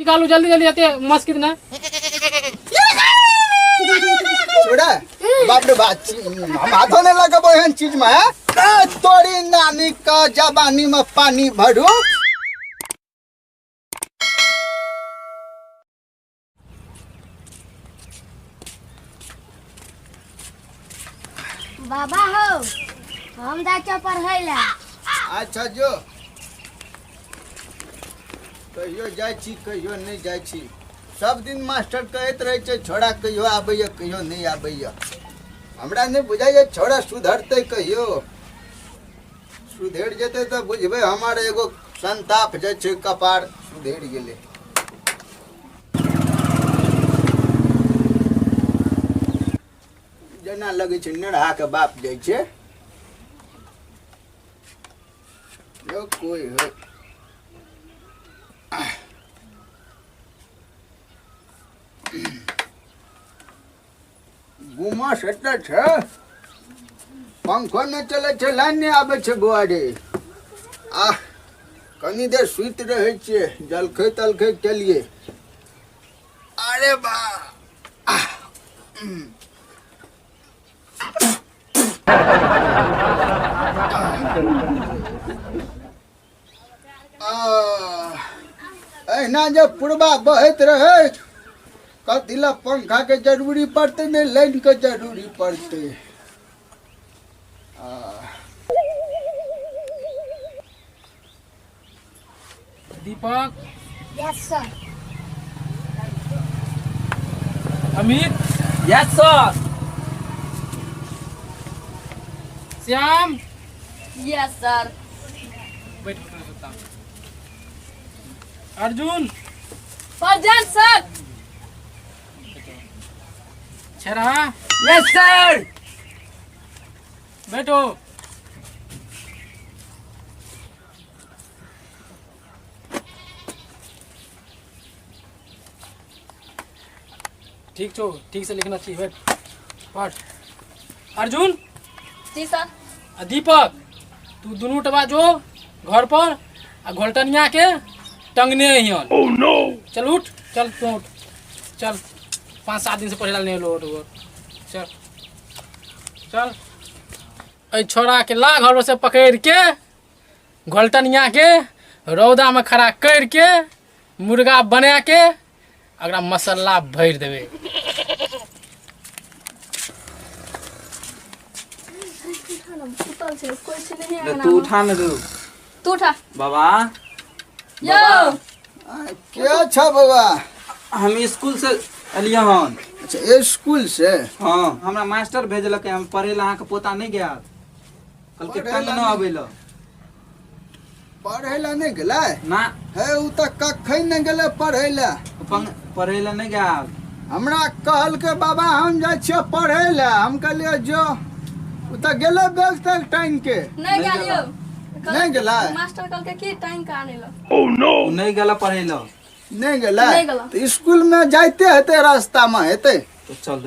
निकालो जल्दी जल्दी आते मस्त कितना छोड़ा बाप रे बात हम हाथों ने लगा बहन चीज में है तोड़ी नानी का जवानी में पानी भरू बाबा हो हम जाके पढ़ै ला। अच्छा जो कहियो जाइ छी कहियो नहीं जाइ छी सब दिन मास्टर कहत रहे छे छोड़ा कहियो आबैया कहियो नहीं आबैया हमरा नहीं बुझाइए छोड़ा सुधरते कहियो सुधर जेते तो बुझबे हमारे एगो संताप जे छे कपार सुधर गेले जना लगे छे नेढ़ा के बाप जाइ छे यो कोई है गुमास एटले छे पंखो ने चले छे लाइन ने आबे छे बुआरे आ कनी देर सुत रहे छे जलखै तलखै केलिए अरे बा अहिना जब पुरबा बहत रहे कथिला पंखा के जरूरी पड़ते ने लाइन के जरूरी पड़ते Deepak yes sir. Amit yes sir. Shyam yes sir. बैठ अर्जुन प्रेजेंट सर। छरा यस सर। बैठो ठीक छो ठीक से लिखना चाहिए बैठ पढ़ अर्जुन जी सर। दीपक तू दोनों टबा जो घर पर आ घोलटनिया के टंगने हियन ओह नो चल उठ चल तू उठ चल 5-7 दिन से पढ़ेला नहीं लो चल चल ऐ छोरा के ला घर से पकड़ के घोलटनिया के रौदा में खड़ा कर के मुर्गा बना के अगरा मसाला भर देवे तू उठा न दो तू उठा बाबा। यो क्या छा बाबा हम स्कूल से अलिया हन। अच्छा ये स्कूल से हाँ हमरा मास्टर भेजलक हम पढ़े ला अहाँ के पोता नहीं गया कल के टंग न आबेला पढ़े ला नहीं गेला ना है उ त कखै नहीं गेले पढ़े ला पढ़े ला नहीं गया हमरा कहल के बाबा हम जाय छियै पढ़े ला हम कहलिए जो उ त गेले बैग तक टाइम के नहीं गेलियो नहीं गेला मास्टर कल के की टाइम का आने ला ओह नो नहीं गेला पढ़े ला नहीं गेला नहीं गेला। तो स्कूल में जाते हेते रास्ता में हेते तो चल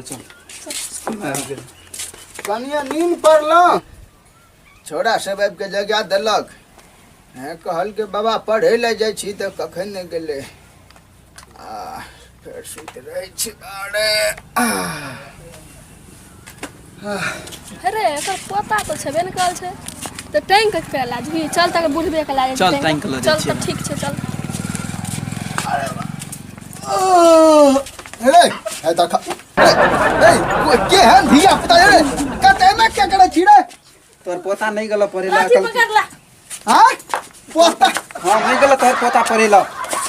कनिया नींद पड़लो छोड़ा सब आबि के जगह देलक है कहल के बाबा पढ़े ले जाय छी त कखन नहीं गेले फिर सुत रहे छी अरे अरे एकर पोता तो छबे न कल छे तो टैंक के लाज भी चल तक बुढ़बे के लाज चल टैंक ला चल तो ठीक छे चल। ए है देखा ए के है धिया पुता रे कते में क्या करे छी रे तोर पोता नहीं गेला पढ़े ला लाठी कल पकड़ ला। हां पोता हां नहीं गेला तोर पोता पढ़े ला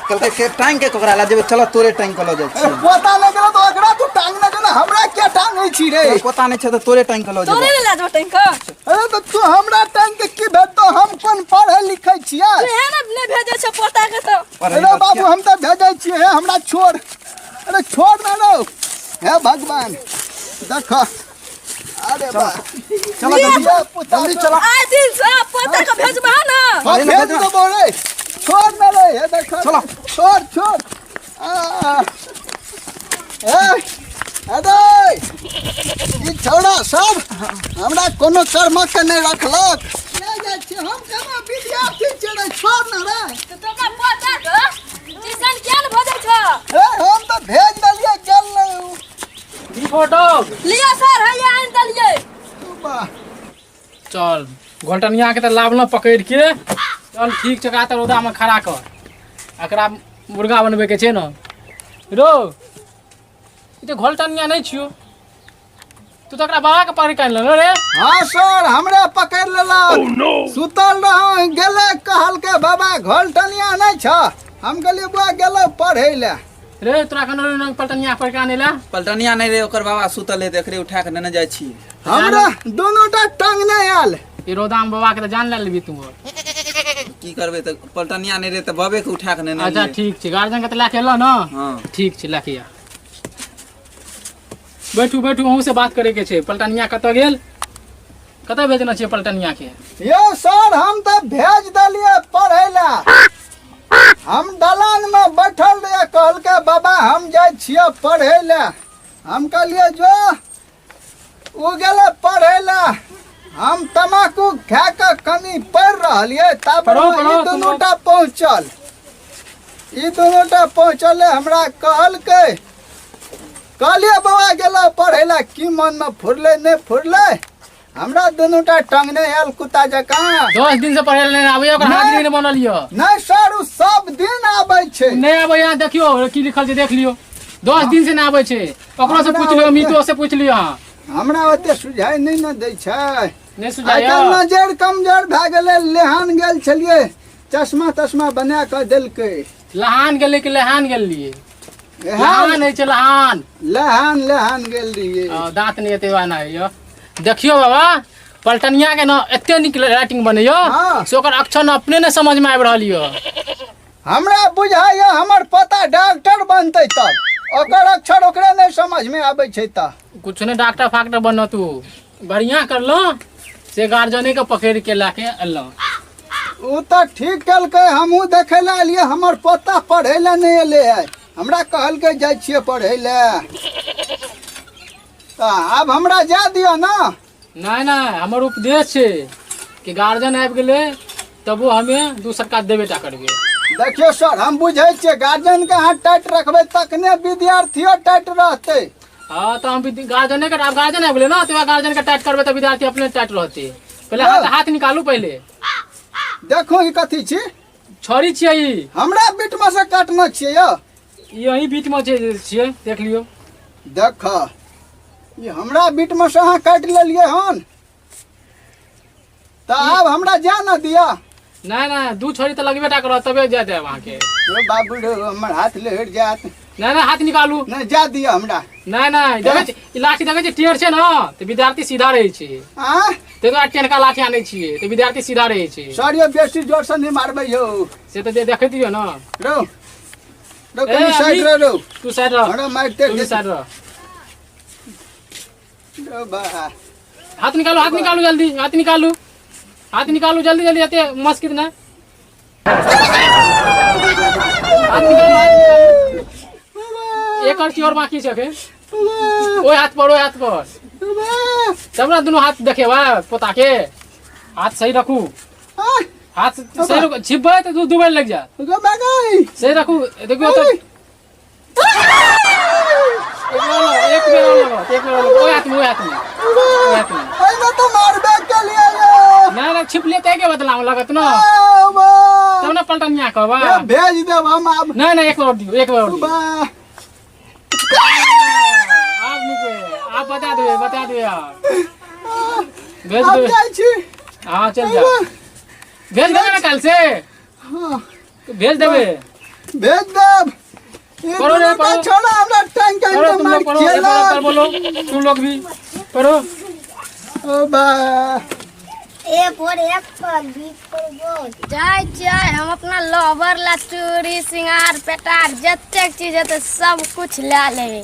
कल के टांग के कोकरा ला जेबे चलो तोरे टांग को ला जाय छी पोता न गेलो तो एकरा तू टांग न गेलो हमरा क्या टांग होई छी रे तोर पोता नहीं छ तो तोरे टांग को ला तोरे जेबे ले लाज टैंक अरे तो तू हमरा टांग के की भेट तो हम कोन पढ़े लिखे छियै तू है ना ले भेजे छ पोता के तो अरे बाबू हम तो भेजै छियै हमरा छोड़ अरे छोड़ ना रो हे भगवान देखो अरे बा चलो जल्दी चलो आज दिन से पोता के भेजबा ना हम भेज देबो रे छोड़ ना रे हे देखो चलो छोड़ छोड़ ए अरे ई छोड़ा सब हमरा कोनो कर्म के नहीं रखलक ले जाइ छी हम केना विद्यार्थी छे रे छोड़ ना रे तो तोरा पोता के ट्यूशन किया न भेजै छ फोटो लियो सर है ये आइन दलिए वाह चल घोलटनिया के तो लावल पकड़ के चल ठीक छै तो रौदा में खड़ा कर एकरा मुर्गा बनबे के छै न रो ई तो घोलटनिया नहीं छियो तू तो एकरा बाबा के पकड़ के आनल रे हाँ सर हमरा पकड़ लेलक सुतल रहो गेले कहल के बाबा घोलटनिया नहीं छ हम कहलिए बुआ गेलो पढ़े ले रे तोरा कनो पलटनिया पकड़ के आनेला पलटनिया नहीं रे ओकर बाबा सुतल है देखरे उठा के नेने जाय छी हमरा दोनोटा टंग नहीं आयल ई रौदा में बाबा के तो जान ले लेबी तू की करबे त पलटनिया नहीं रे त बाबे के उठा के नेने अच्छा ठीक छै गार्जियन के तो लाके एलो न हां ठीक छै लाके आ बैठू बैठू अहूँ से बात करे के छै पलटनिया कतऽ गेल कतऽ भेजना छै पलटनिया के यो सर हम तो भेज दलिए पढ़े ला हम दलान में बैठल रहे कहल के बाबा हम जाय छिए पढ़े ला हम कहलिए जो उ गेले पढ़े ला हम तमाकू खा के कनी पढ़ रहलिए तब पढ़ो, ई तुम दोनोटा पहुंचल ई दोनोटा पहुंचले हमरा कहल के कहलिए बाबा गेला पढ़े ला की मन में फुरले नहीं फुरले हमरा दोनोटा टंग नहीं आयल कुत्ता जकाँ 10 दिन से पढ़े ले आबे ओकर हाजिरी नहीं बनल यो नहीं सर उ सब दिन आबै छै नहीं आबे यहाँ देखियो की लिखल छै देख लियो 10 दिन से नहीं आबे छै ओकरो से पूछ लियो मीतो से पूछ लियो हमरा ओते सुझाय नहीं न दै छै नहीं सुझाय आइकाल्हि नजर कमजोर भए गेलै लेहान गेल छलिए चश्मा तश्मा बना के देलकै लहान गेले कि लहान गेलिए एहन लहान है छै लहान लहान गेल रहिए दांत नहीं एते वाना है यो देखियो बाबा पलटनिया के न एते निक राइटिंग बनैयो हाँ। से ओकर अक्षर न अपने ने समझ में आबि रहल यो हमरा बुझाय हमर पोता डॉक्टर बनतै तब ओकर अक्षर ओकरे नहीं समझ में आबै छै त कुछ ने डॉक्टर फाक्टर बन तू बढ़िया करलो से गार्जियने के पकड़ के लाके अल्लो उ त ठीक केलकै हमहूँ देखै लए एलियै हमर पोता पढ़ै लए नहीं एलै है हमरा कहलकै जाइ छियै पढ़ै लए अब हमरा जा दियो ना नहीं नहीं हमर उपदेश छै कि गार्जियन आबि गेले तबो हमें दूसरका देबेटा करबे देखियो सर हम बुझै छियै गार्जियन के हाथ टाइट रखबै तखने विद्यार्थियो टाइट रहतै हाँ तो हम गार्जियन के अब गार्जियन आबि गेले ना तो गार्जियन के टाइट करबे तो विद्यार्थी अपने टाइट रहते पहले हाथ निकालू पहले देखो ई कथी छी छोरी छियै ई हमरा बीट में से काटना छियै यो यही बीच में छियै देख लियो देख ई हमरा बीट में से अहाँ काटि लेलियै हन तऽ आब हमरा जा न दिया नहीं नहीं दू छोरी तो लगबे टा करत तबे जाते वहाँ के रे बाबू रे हमर हाथ लहर जात नहीं नहीं हाथ निकालू नहीं जा दिया हमरा नहीं नहीं देखे छी, ई लाठी देखे छी टेढ़ छै ना तो विद्यार्थी सीधा रहे छै आ ते दुआरे टेढ़का लाठी आनै छियै तो विद्यार्थी सीधा रहे छै सर यो बेसी जोर से नहीं मारबै यौ से तो देखे दियो ना रो रो ए, कनी साइड अभी- रो तू साइड रह हमरा मारते तू भी साइड रह रो बा हाथ निकालो जल्दी हाथ निकालो जल्दी जल्दी आते मस्कित ना हाथ निकालो एक और और बाकी छै के ओए हाथ पर सब ना दोनों हाथ देखे बा पोता के हाथ सही रखू हाथ सही रखू छिपबे तो डूबे लग जा सही रखू देखियो तो एक बेर लगो ओए हाथ में तो मारबे के लिए नहीं छिप लेते के बदला में लगत ना तब ना पलटनिया कहबा भेज देब हम आब नहीं एक बार दियो बा आप निकले आप बता दो आप भेज आब दो जाइ छी हाँ चल जा भेज देबे ना कल से हाँ, भेज देबे भेज देब ये पढ़ो रे, दोनों का पढ़ो। छोड़ा हमरा टैंक पढ़ो तुम लोग पढ़ो एक बार और बोलो तुम लोग भी पढ़ो ओ बा जाय छियै हम अपना लवर ला चूड़ी सिंगार पेटार जतेक चीज हेतै सब कुछ लए लेबै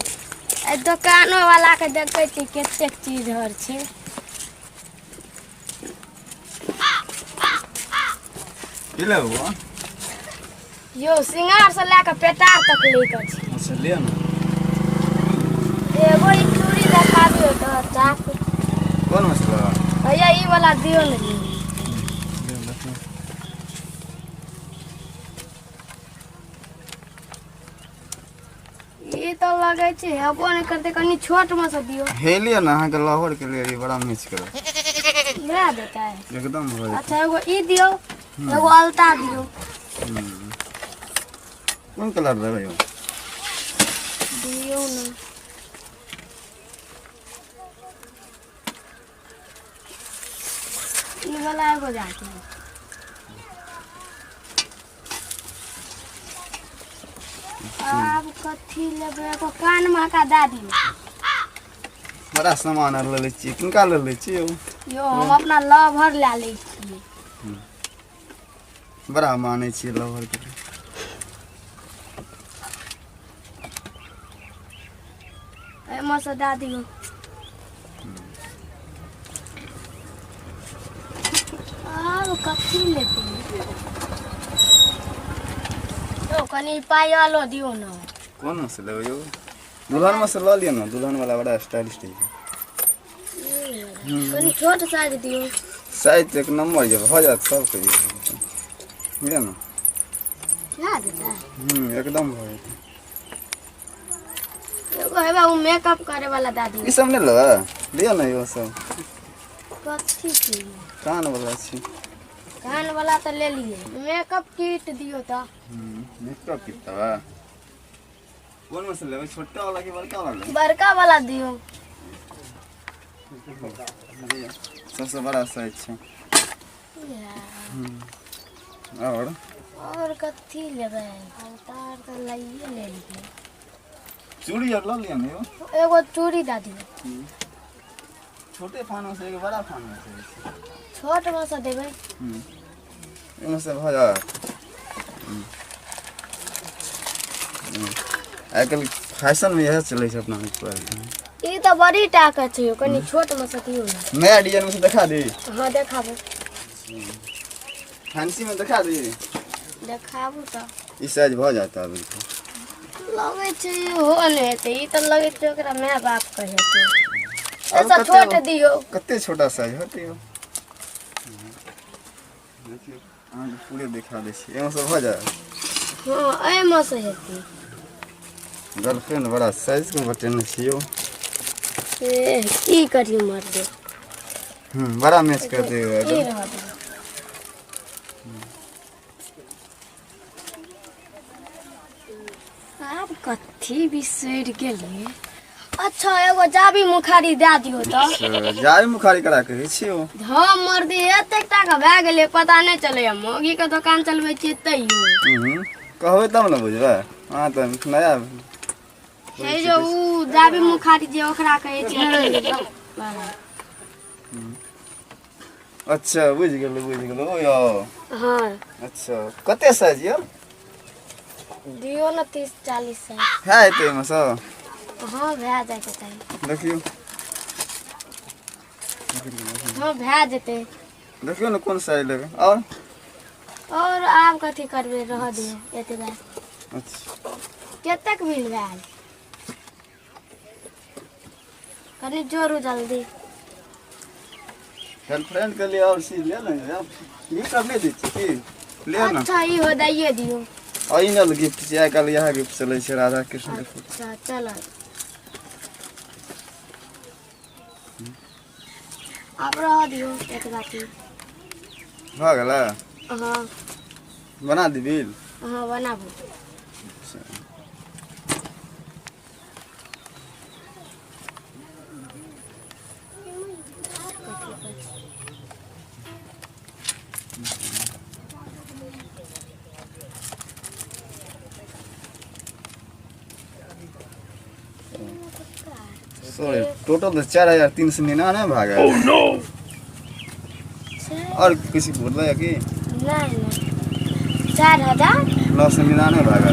ए दुकानो वाला के देखै छी कतेक चीज हर छै किलो हुआ यो सिंगार से लए के पेटार तक लेकर छै अच्छा ले ना एगो ई चूड़ी देखा दियो तो चाक कौन मसला भैया ई वाला दियो ने ई तो लगे छे हेबो नहीं करते कनी छोट में से दियो हेलिए ना अहाँ के लहर के लिए ई बड़ा मिस कर ले देता है। एकदम हो जाए। अच्छा एगो ई दियो एगो अलता दियो। कौन कलर देबै यो? दियो ना ई वाला एगो जाके अब कथी लेबै एगो कान में का दादी बड़ा सामान आर ले छी। किनका ले छी यो? यो हम अपना लवर ला ले छियै। बड़ा मानै छी लहर के। एमे से दादी हो अब कथी लेबै यो कनी पायलो दियो ना। कौन से लेबै यो? दुल्हन में से ल लियो ना, दुल्हन वाला बड़ा स्टाइलिश है। कनी छोट साइज दियो। साइज एक नंबर जब हो जात सब के ये ना। क्या देता है एकदम हो जात। एगो है बा मेकअप करे वाला दादी ई सब ने लगा लियो ना यो सब। कथी की कान वाला छी। कान वाला तो ले लिए मेकअप किट दियो तो मेकअप कितना बा? कौन में से लेबै? छोटा वाला कि बड़का वाला? बड़का वाला दियो। सबसे बड़ा साइज छै। और कथी लेबै? अवतार तो लइए ले लिए। चूड़ी और ल लियो ना यो। एगो चूड़ी दा दियो। छोटे फानो से एक बड़ा फानो से। छोट में से देबै। इनमें से हो जात। आजकल फैशन में यह चले छै अपना ऊपर। ई तो बड़ी टाका छै कनी छोट में से दियो ना। नया डिजाइन में से दिखा दी। हां देखाबो। फैंसी में दिखा दी। देखाबो तो ई साइज हो जाता बिल्कुल। लगे छै हो ने ते ई तो लगे छै ओकरा माय बाप कहे छै। अब ऐसा छोट दियो। कते छोटा साइज होते हो? देखियो अहाँ पूरे दिखा दे छी। एमे सब हो जाए। हां ए में से हेती। गर्लफ्रेंड बड़ा साइज के बटन छियो। ए की करियो मार दे। बड़ा मैच कर दे। ई रह दे। अब कथी बिसर गेलिए। अच्छा एगो जाबी मुखारी दे दियो तो। जाई मुखारी करा के छियो। हम मर दे एते टाका भए गेले पता नहीं चले मोगी के दुकान चलबै छियै तइयो। कहबै तब ना बुझबै। हां त नया हे जो उ जाबी मुखारी जे ओकरा कहै छै। अच्छा बुझ गेलो यो। हां अच्छा कते साइज यो? दियो ना 30-40 से। है एते में सब। हां भए जाए के चाहिए। देखियो हां भए जेते। देखियो ना कौन साइज लेबै। और आब कथी करबे रह दियो एते बा। अच्छा केतक बिल भेल? कनी जोरू जल्दी। गर्लफ्रेंड के लिए और चीज ले ना। ये कर ले दी छी ले ना। अच्छा ई हो दैये दियो। फाइनल गिफ्ट छै। आइ काल्हि यह गिफ्ट चलै छै राधा कृष्ण के। अच्छा चलो अब रह दियो एक बाती। हो गेला? हाँ बना दी बिल? हाँ बनाबू। सॉरी टोटल तो 4399 भागा। Oh no. और किसी बोल रहा है कि नहीं 4000 999 भागा।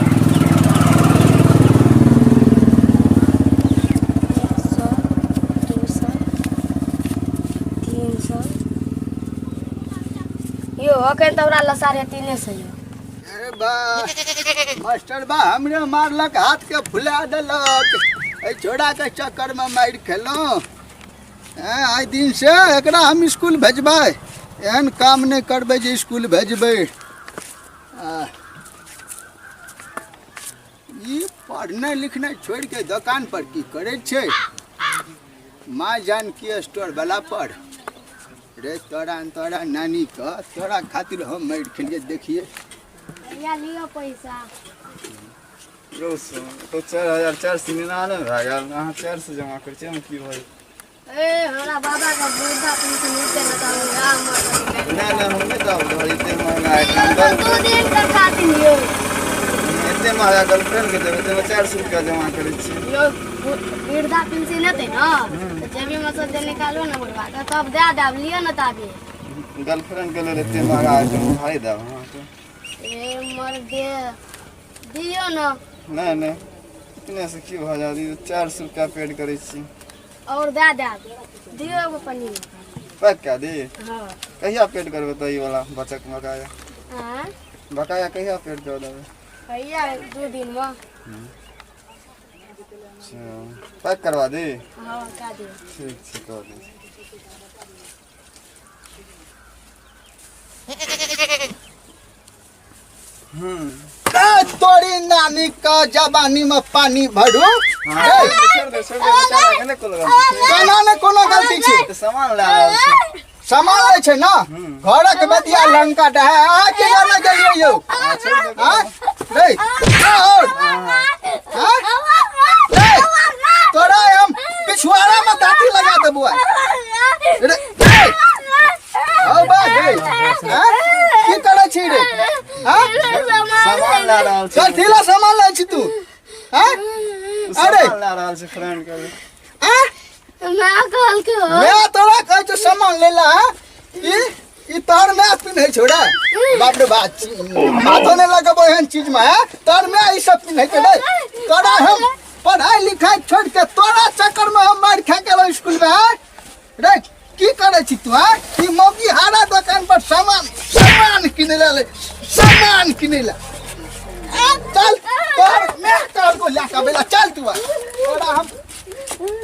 100 200 300 यो अखन तोरा ल 350 यो। अरे बा मास्टर बा हमरे मारलक हाथ के फुला देलक। ए छोड़ा के चक्कर में मार खेलो। आइ दिन से एकरा हम स्कूल भेजबै। एहन काम नहीं करबै जे स्कूल भेजबै। ई पढ़नाइ लिखनाइ छोड़ि के दुकान पर की करे छे? माँ जानकी स्टोर वाला पर रे तोरा नानी का तोरा खातिर हम मार खेलिए देखिए। भैया लियो पैसा। तो 4,499 भए गेल, अहाँ 400 जमा करै छी, हम की भए? ए हमरा बाबा का बूढ़ा पेंशन मिलते न त हम नहीं हम नहीं दब इतने महंगा है। 2 दिन का खातिर लियो। इतने महंगा गर्लफ्रेंड के देवे तो 400 रुपया जमा करै छी। यो वृद्धा पेंशन होते न तो जेबी में से निकालो न बुढ़वा का तब दे देब लियो न ताबे। गर्लफ्रेंड के लिए इतने महंगा है तो भाई दब हां तो। ए मर दे दियो न। नहीं इतने से क्यों हो जाती? 400 रुपया पेड करै छी और दे देब दियो एगो पनीर। पक्का दे? हां कहिया पेड करबे तो ई वाला बचक बकाया? हां बकाया कहिया पेड कर देबे? भैया 2 दिन में। अच्छा पैक करवा दे? हां का दे। ठीक छै कर दे। तोरी नानी का जवानी में पानी भरू। हां छोड़ दे बेचारा कने को लगा केना ने कोनो गलती छै? तो सामान ला रहल छी। सामान लै छै ना घरक बेटिया लंका डहे आ के जाने गेलिए यौ? हां रे और हां रे तोरा हम पिछुआरा में दाती लगा देबो। रे आओ बा रे हां की करे छी रे? हां सामान ला रहल छी। कथिला सामान लै छी तू? हां अरे सामान ला रहल छी फ्रेंड के। हां मैं कहल के हो मैं तोरा कहै छ सामान ले ला। ई तार में पिन्है छोड़ा बाप रे बात हाथों ने लगबो एहन चीज में है तार में ई सब पिन्है के रे। तोरा हम पढ़ाई लिखाई छोड़ के तोरा चक्कर में हम मार खा के स्कूल में है रे। की करे छी तू? हां ई मौगी हारा दुकान पर सामान किने ले सामान किने ले चल तोर मैं काल को ला के बेला चल तू तोरा हम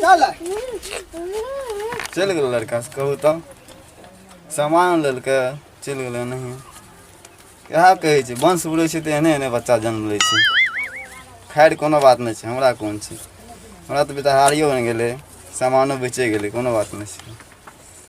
चल चल गेल लड़का से कहू तो सामान लेल के चल गेल नहीं क्या कहै छै? वंश उड़ै छै तो एहने बच्चा जन्म लै छै। खैर कोनो बात नहीं छै, हमरा कोन छै? हमरा तो बेटा हारियो बन गेलै सामानो बेचे गेलै, कोनो बात नहीं छै।